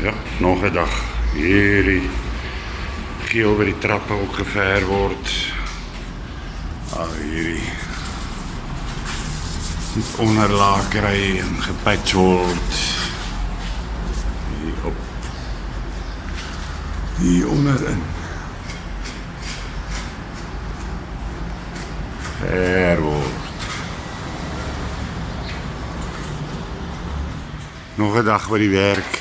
Ja, nog 'n dag. Hierdie geel by die trappe ook gever word. Hierdie onderlaag kry en gepatch word. Hier op. Hier onderin. Ver word. Nog 'n dag by die werk.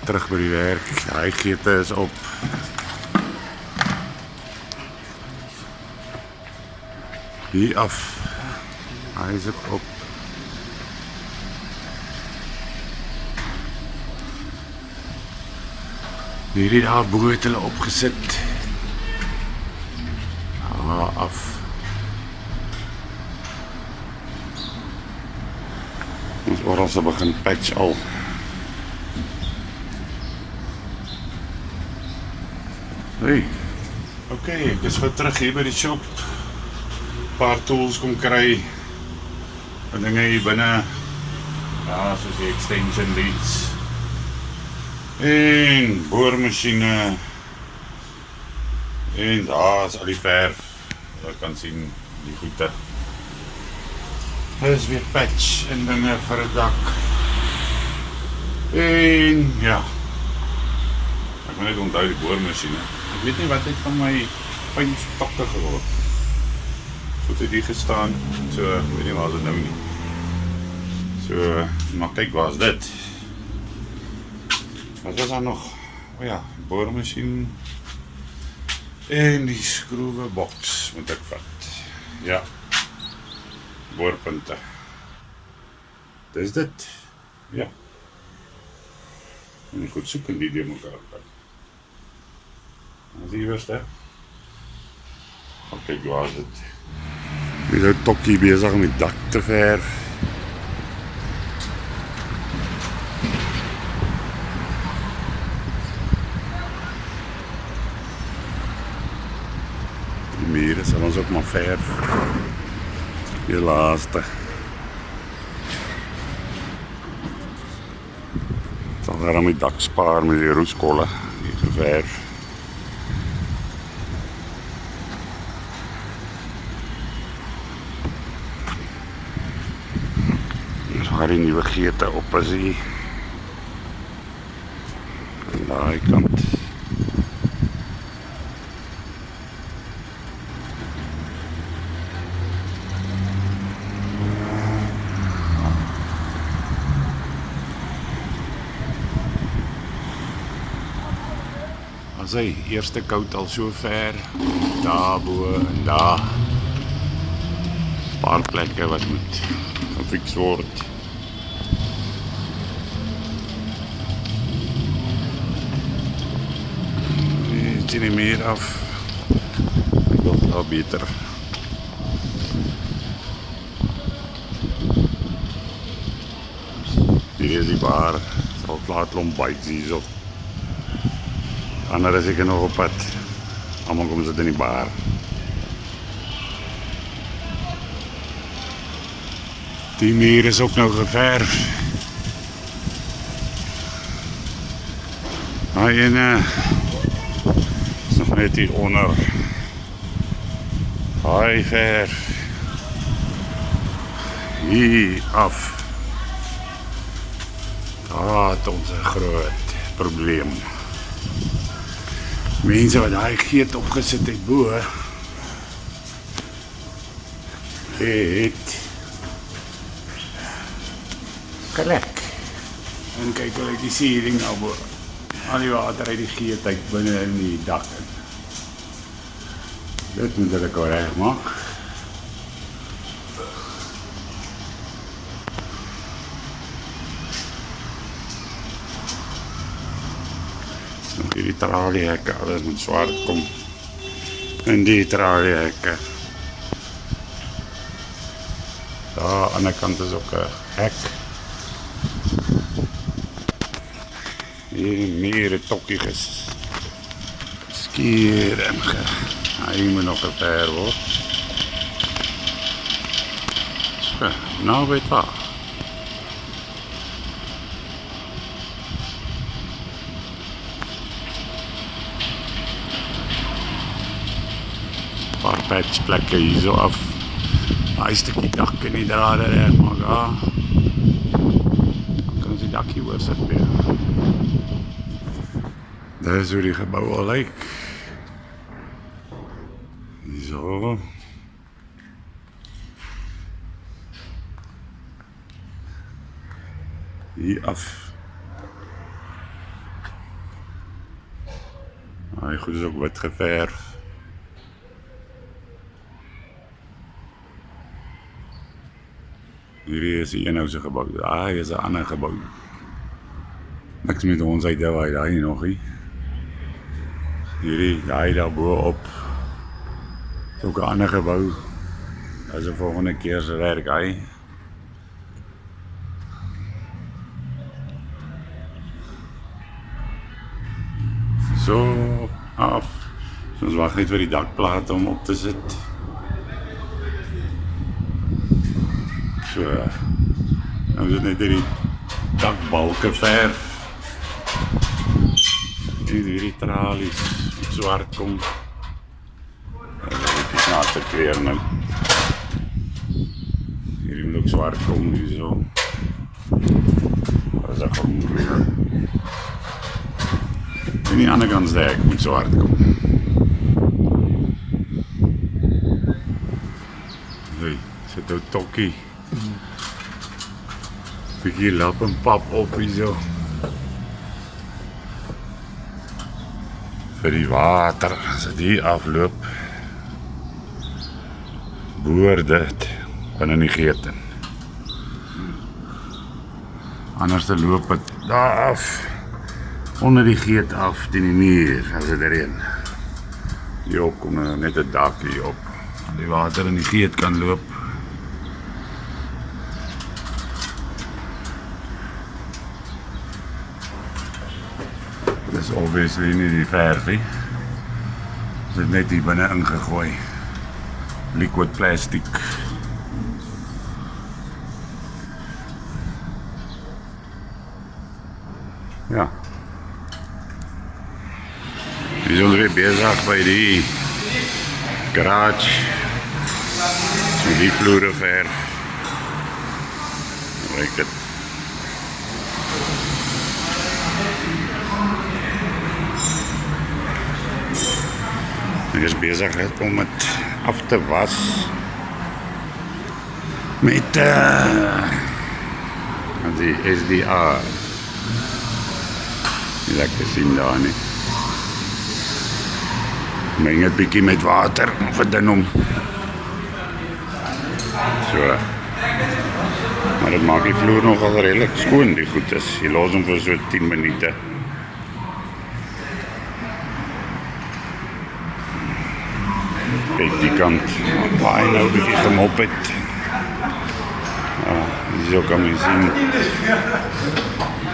Terug by die werk. Hy geete is op. Hier af. Hy is ook op. Hierdie daar bo het hulle opgesit. Af. Ons oral se begin patch al. Hey. Oké, ek is gou terug hier by die shop. Paar tools kom kry. En dinge hier binne. Ja, soos die extension leads. En boormasjiene. En daar is al die verf. Jy kan sien die goede. Dit is weer patch en dinge vir 'n dak. En ja. Ek moet net onthou die boormasjiene. Ek weet nie wat het van my fyn stokke geword. Goed het die gestaan. So, weet nie waar is dit nou nie. So, maar kyk waar is dit. Wat was daar nog? O ja, boormasjien. En die skroeweboks moet ek vat. Ja. Boorpunte. Dis dit. Ja. En ek goed soek in die deel mekaar vat. As hier was dit. Kyk waar is dit. Hier is nou Tokkie bezig om die dak te verf. Die mure sal ons ook maar verf. Die laaste. Sal daar aan die dak spaar met die roeskolle. Hier geverf. Waar die nuwe geete op is hier. Aan daai kant. As hy eerste koud al so ver, daarbo en daar. Paar plekke wat moet gefiks word. Sien nie meer af. Ek wil nou beter. Hier is die bar. Sal klaar klomp bytes hier so. Ander is ek nog op pad. Almal kom sit in die bar. Die muur is ook nou geverf. Hy en net hier onder. Hy verf. Hier af. Daar het ons 'n groot probleem. Mense wat daai geet opgesit het bo, het gelek. En kyk hoe ek die ceiling nou bo. Al die water uit die geet uit binne in die dak. Dit moet ek al reg maak. Nog hierdie traliehekke, alles moet swart kom. En die traliehekke. Daar aan die kant is ook 'n hek. Hier meer 'n tokkie geskeer en hy moet nog gever word. So, nou weet waar. patchplekke hier so af. Daai stukkie dak en die drade reg maak. Dan kan ons die dak hier oor sit weer. Daar is hoe die gebou al lyk. Zo. Hier af. Die goed is ook wit geverf. Hierdie is die eenhouse gebou. Hier is 'n ander gebou. Niks met ons uit daar nie nog nie. Hierdie, daai daar bo op. Is ook 'n ander gebou. Dat is 'n volgende keer se werk, hy. So af. So ons wag net vir die dakplate om op te sit. So. Nou is dit net die dakbalke verf. Hierdie tralies swart kom. Dit is naast het weer nou. Hierdie moet ook zwart komen nu zo. Dat is dat gewoon weer. En die andere kant daar moet zwart komen. Hey, zit ook tokkie. Bietjie lap en pap op hier zo. Vir die water, as dit hier afloop, boor dit binne die geet in. Anders loop het daar af, onder die geet af, teen die muur, as dit reën. Hierop kom net 'n dak hierop, die water in die geet kan loop. Dis obviously nie die verf nie. Dit is net hier binne ingegooi. Liquid plastic. Ja. We zijn weer bezig bij die garage. Met die vloerenverf. Like het. Ik is bezig om het af te was met die SDA. Die lekker sien daar nie. Meng het bietjie met water, verdun hom. So. Maar dit maak die vloer nogal redelijk skoon, die goed is. Je los hom vir so 10 minute. Kijk die kant, waar hy nou bietjie gemop het. Zo kan men zien.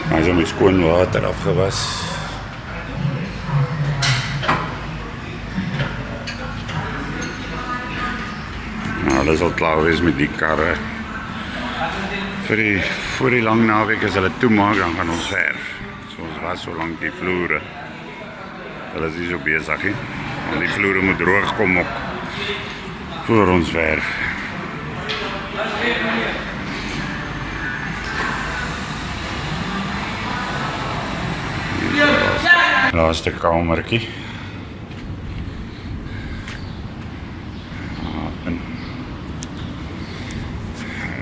Hij is al met skoon water afgewas. Nou, dat is al klaar geweest met die karre. Voor die lang naweek as hulle toemaak, dan gaan ons verf. So ons was so lang die vloere. Hulle is nie so bezig, he. Want die vloere moet droog kom ook voor ons verf. Laaste kamertjie.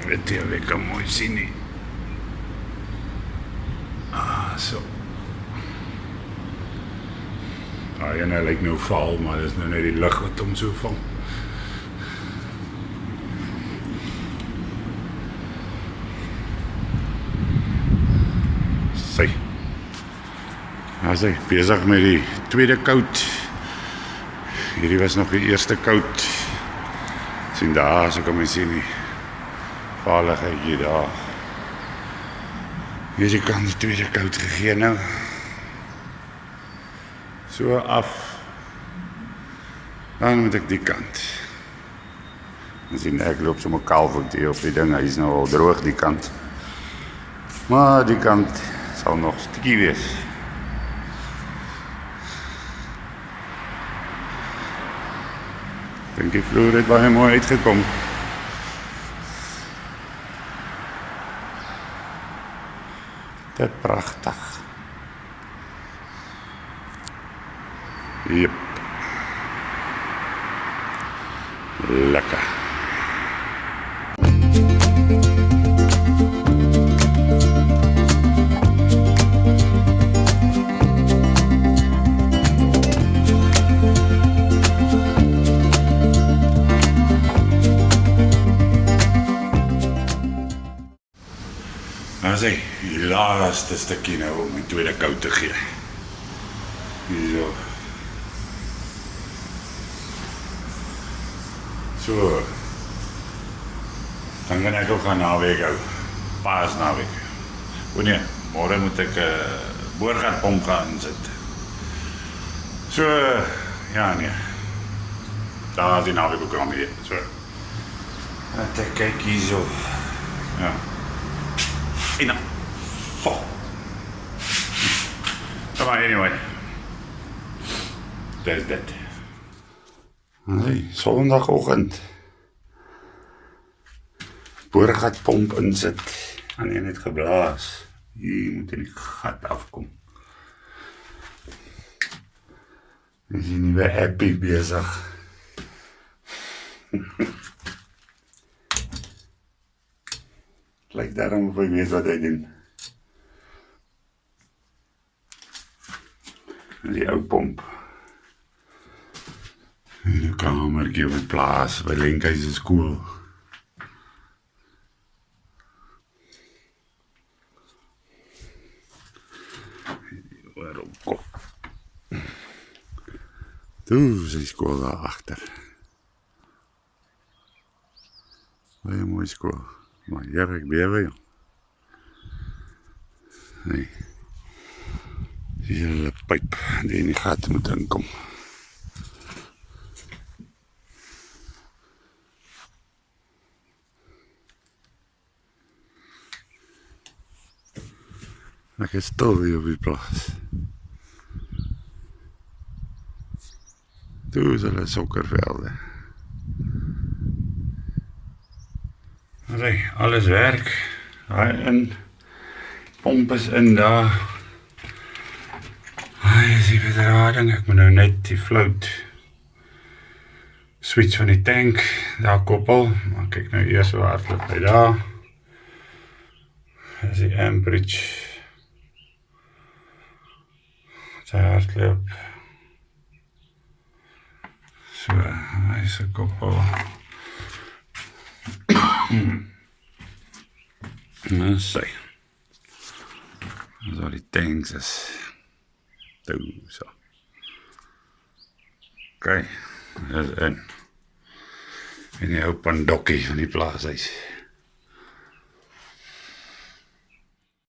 Weet jy, ek kan mooi sien nie. So. En hy lyk nou val, maar dit is nou net die lig wat hom so vang. Sy. Hy is bezig met die tweede kout. Hierdie was nog die eerste kout. Sien daar, so kan my sien die vaarligheid hier daar. Hierdie kant die tweede kout gegee nou. So af. Dan moet ek die kant. Dan sien ek loop so my kaalvoet hier op die ding. Hy is nou al droog die kant. Maar die kant sal nog stukkie wees. dink die vloer het baie mooi uitgekom. Dit pragtig. Jep. Lekker. Nou sê, die laaste stukkie nou om my tweede kou te gee. Hierso. So. Dan kan ek ook gaan naweek hou. Paas naweek. O nee, môre moet ek Boorgat pomp gaan insit. So, ja nee. Daar is die naweek ook al mee. So. Laat ek kyk hierso. Ja. En dan, maar anyway, dis dit. Nee, sondagoggend. Boorgat pomp insit. En hy het geblaas. Hier moet in die gat afkom. Dis die nuwe appie besig. Lyk daarom of ek weet wat hy doen. Die ou pomp. En die kamertjie op die plaas by Lenkie se skool. Waarom kop? Toe is die skool daar agter. Baie mooi skool. Maar hier ek bewe, ja. Nee. Hier is een pyp die in die gat moet inkom. Ek is stil hier op die plaas. Toe is hulle sokkervelde. Nee, alles werk. Daai in. Pomp is in daar. Hy is die bedrading. Ek moet nou net die float switch van die tank daar koppel. Maar kyk nou eers hoe hardloop hy daar. Dit is die amperage. Sy hardloop. So, hy is 'n koppel. Nou sê. As al die tanks is. Toe, so. Oké, dit is in. En die ou pandokkie van die plaashuis.